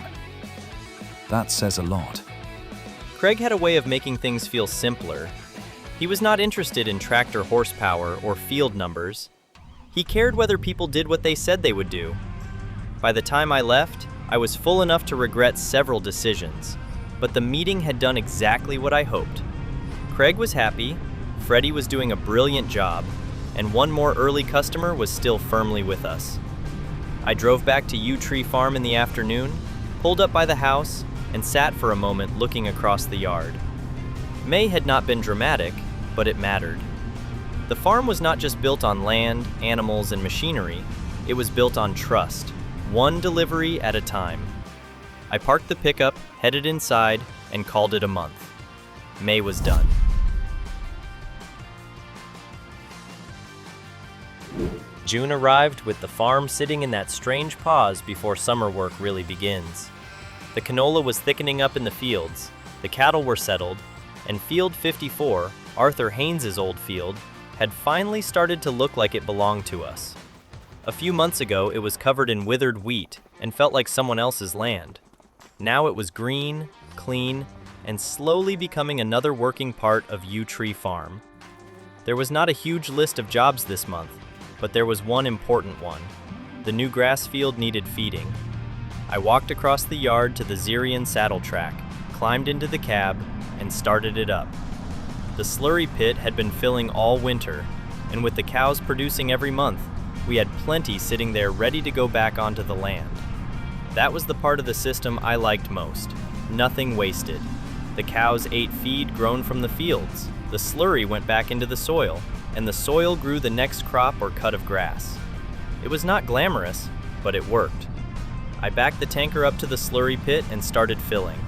Speaker 11: That says a lot.
Speaker 3: Craig had a way of making things feel simpler. He was not interested in tractor horsepower or field numbers. He cared whether people did what they said they would do. By the time I left, I was full enough to regret several decisions, but the meeting had done exactly what I hoped. Craig was happy, Freddie was doing a brilliant job, and one more early customer was still firmly with us. I drove back to Yew Tree Farm in the afternoon, pulled up by the house, and sat for a moment looking across the yard. May had not been dramatic, but it mattered. The farm was not just built on land, animals, and machinery, it was built on trust, one delivery at a time. I parked the pickup, headed inside, and called it a month. May was done. June arrived with the farm sitting in that strange pause before summer work really begins. The canola was thickening up in the fields, the cattle were settled, and Field 54, Arthur Haines' old field, had finally started to look like it belonged to us. A few months ago, it was covered in withered wheat and felt like someone else's land. Now it was green, clean, and slowly becoming another working part of Yew Tree Farm. There was not a huge list of jobs this month, but there was one important one. The new grass field needed feeding. I walked across the yard to the Xerion saddle track, climbed into the cab, and started it up. The slurry pit had been filling all winter, and with the cows producing every month, we had plenty sitting there ready to go back onto the land. That was the part of the system I liked most. Nothing wasted. The cows ate feed grown from the fields, the slurry went back into the soil, and the soil grew the next crop or cut of grass. It was not glamorous, but it worked. I backed the tanker up to the slurry pit and started filling.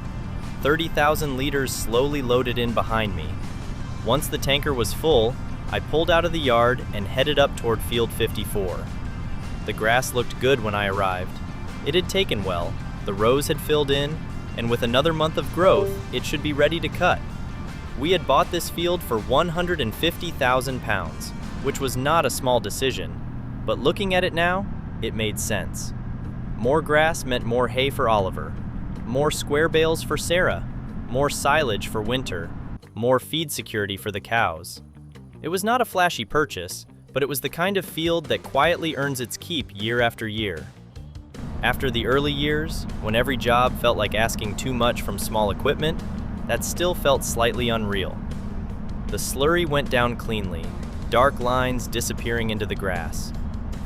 Speaker 3: 30,000 liters slowly loaded in behind me. Once the tanker was full, I pulled out of the yard and headed up toward Field 54. The grass looked good when I arrived. It had taken well, the rows had filled in, and with another month of growth, it should be ready to cut. We had bought this field for 150,000 pounds, which was not a small decision, but looking at it now, it made sense. More grass meant more hay for Oliver, more square bales for Sarah, more silage for winter, more feed security for the cows. It was not a flashy purchase, but it was the kind of field that quietly earns its keep year after year. After the early years, when every job felt like asking too much from small equipment, that still felt slightly unreal. The slurry went down cleanly, dark lines disappearing into the grass.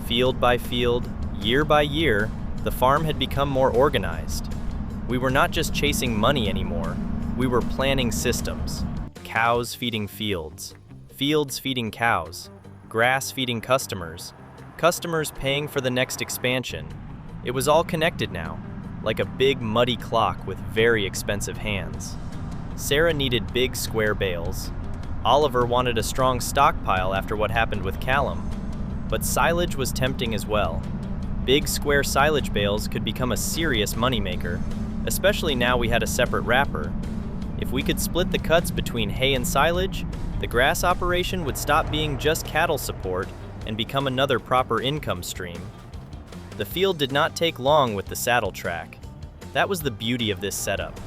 Speaker 3: Field by field, year by year, the farm had become more organized. We were not just chasing money anymore, we were planning systems. Cows feeding fields, fields feeding cows, grass feeding customers, customers paying for the next expansion. It was all connected now, like a big muddy clock with very expensive hands. Sarah needed big square bales. Oliver wanted a strong stockpile after what happened with Callum. But silage was tempting as well. Big square silage bales could become a serious moneymaker, especially now we had a separate wrapper. If we could split the cuts between hay and silage, the grass operation would stop being just cattle support and become another proper income stream. The field did not take long with the saddle track. That was the beauty of this setup.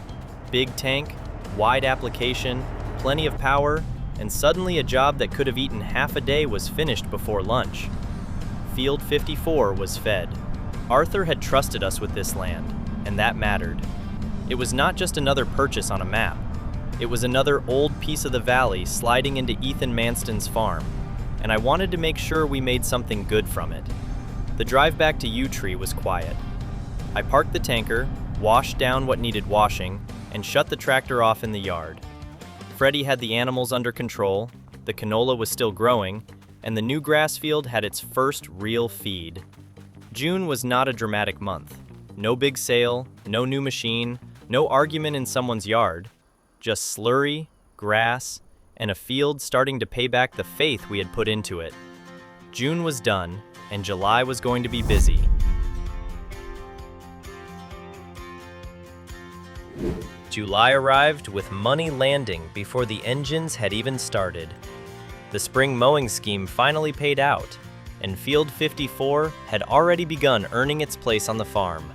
Speaker 3: Big tank, wide application, plenty of power, and suddenly a job that could have eaten half a day was finished before lunch. Field 54 was fed. Arthur had trusted us with this land, and that mattered. It was not just another purchase on a map. It was another old piece of the valley sliding into Ethan Manston's farm, and I wanted to make sure we made something good from it. The drive back to Yew Tree was quiet. I parked the tanker, washed down what needed washing, and shut the tractor off in the yard. Freddie had the animals under control, the canola was still growing, and the new grass field had its first real feed. June was not a dramatic month. No big sale, no new machine, no argument in someone's yard. Just slurry, grass, and a field starting to pay back the faith we had put into it. June was done, and July was going to be busy. July arrived with money landing before the engines had even started. The spring mowing scheme finally paid out, and Field 54 had already begun earning its place on the farm.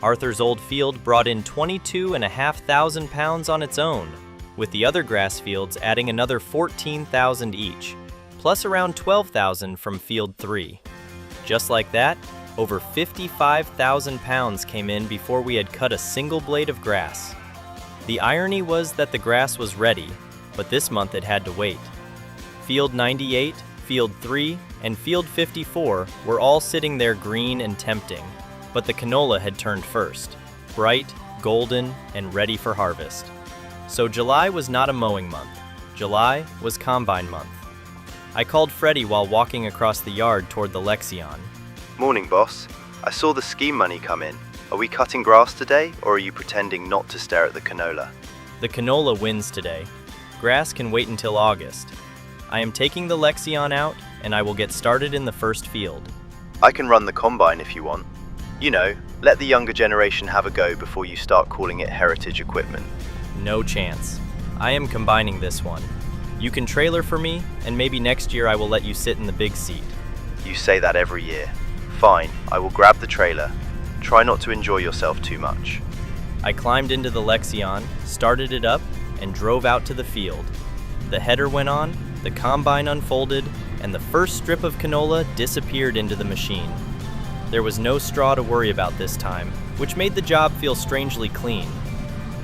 Speaker 3: Arthur's old field brought in 22,500 pounds on its own, with the other grass fields adding another 14,000 each, plus around 12,000 from Field 3. Just like that, over 55,000 pounds came in before we had cut a single blade of grass. The irony was that the grass was ready, but this month it had to wait. Field 98, Field 3, and Field 54 were all sitting there green and tempting, but the canola had turned first, bright, golden, and ready for harvest. So July was not a mowing month. July was combine month. I called Freddie while walking across the yard toward the Lexion.
Speaker 5: Morning, boss. I saw the scheme money come in. Are we cutting grass today, or are you pretending not to stare at the canola?
Speaker 3: The canola wins today. Grass can wait until August. I am taking the Lexion out, and I will get started in the first field.
Speaker 5: I can run the combine if you want. You know, let the younger generation have a go before you start calling it heritage equipment.
Speaker 3: No chance. I am combining this one. You can trailer for me, and maybe next year I will let you sit in the big seat.
Speaker 5: You say that every year. Fine, I will grab the trailer. Try not to enjoy yourself too much.
Speaker 3: I climbed into the Lexion, started it up, and drove out to the field. The header went on, the combine unfolded, and the first strip of canola disappeared into the machine. There was no straw to worry about this time, which made the job feel strangely clean.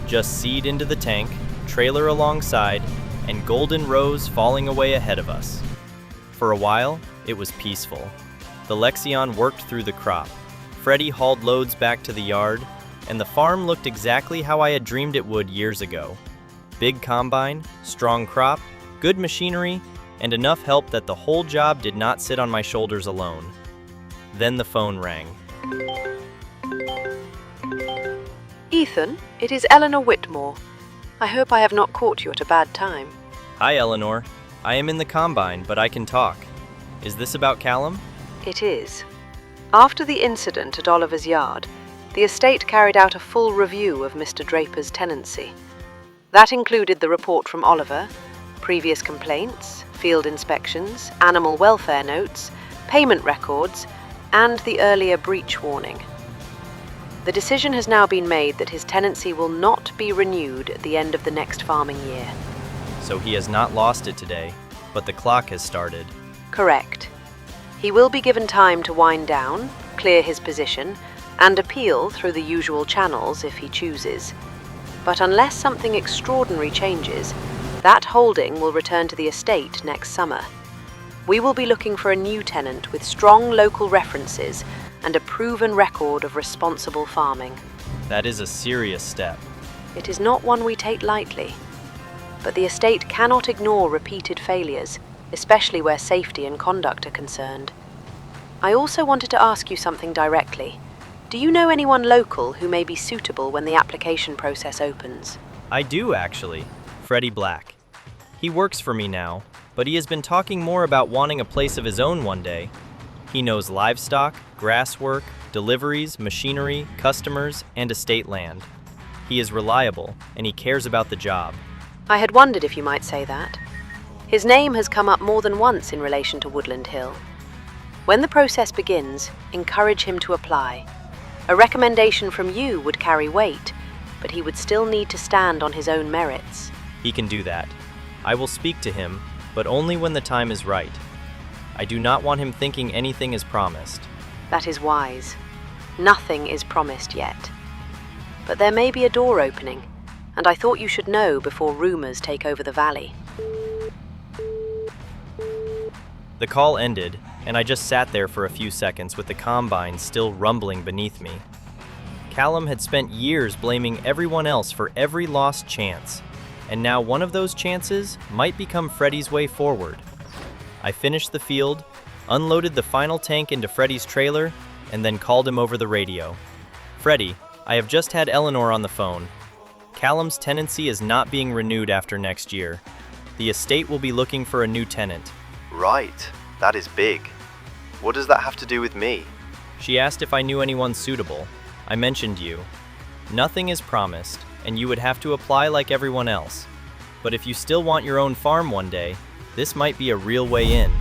Speaker 3: Just seed into the tank, trailer alongside, and golden rows falling away ahead of us. For a while, it was peaceful. The Lexion worked through the crop. Freddie hauled loads back to the yard, and the farm looked exactly how I had dreamed it would years ago. Big combine, strong crop, good machinery, and enough help that the whole job did not sit on my shoulders alone. Then the phone rang.
Speaker 12: Ethan, it is Eleanor Whitmore. I hope I have not caught you at a bad time.
Speaker 3: Hi, Eleanor. I am in the combine, but I can talk. Is this about Callum?
Speaker 12: It is. After the incident at Oliver's yard, the estate carried out a full review of Mr. Draper's tenancy. That included the report from Oliver, previous complaints, field inspections, animal welfare notes, payment records, and the earlier breach warning. The decision has now been made that his tenancy will not be renewed at the end of the next farming year.
Speaker 3: So he has not lost it today, but the clock has started.
Speaker 12: Correct. He will be given time to wind down, clear his position, and appeal through the usual channels if he chooses. But unless something extraordinary changes, that holding will return to the estate next summer. We will be looking for a new tenant with strong local references and a proven record of responsible farming.
Speaker 3: That is a serious step.
Speaker 12: It is not one we take lightly. But the estate cannot ignore repeated failures, especially where safety and conduct are concerned. I also wanted to ask you something directly. Do you know anyone local who may be suitable when the application process opens?
Speaker 3: I do, actually. Freddie Black. He works for me now, but he has been talking more about wanting a place of his own one day. He knows livestock, grass work, deliveries, machinery, customers, and estate land. He is reliable, and he cares about the job.
Speaker 12: I had wondered if you might say that. His name has come up more than once in relation to Woodland Hill. When the process begins, encourage him to apply. A recommendation from you would carry weight, but he would still need to stand on his own merits.
Speaker 3: He can do that. I will speak to him, but only when the time is right. I do not want him thinking anything is promised.
Speaker 12: That is wise. Nothing is promised yet. But there may be a door opening, and I thought you should know before rumors take over the valley.
Speaker 3: The call ended, and I just sat there for a few seconds with the combine still rumbling beneath me. Callum had spent years blaming everyone else for every lost chance, and now one of those chances might become Freddie's way forward. I finished the field, unloaded the final tank into Freddie's trailer, and then called him over the radio. Freddie, I have just had Eleanor on the phone. Callum's tenancy is not being renewed after next year. The estate will be looking for a new tenant.
Speaker 5: Right, that is big. What does that have to do with me?
Speaker 3: She asked if I knew anyone suitable. I mentioned you. Nothing is promised, and you would have to apply like everyone else. But if you still want your own farm one day, this might be a real way in.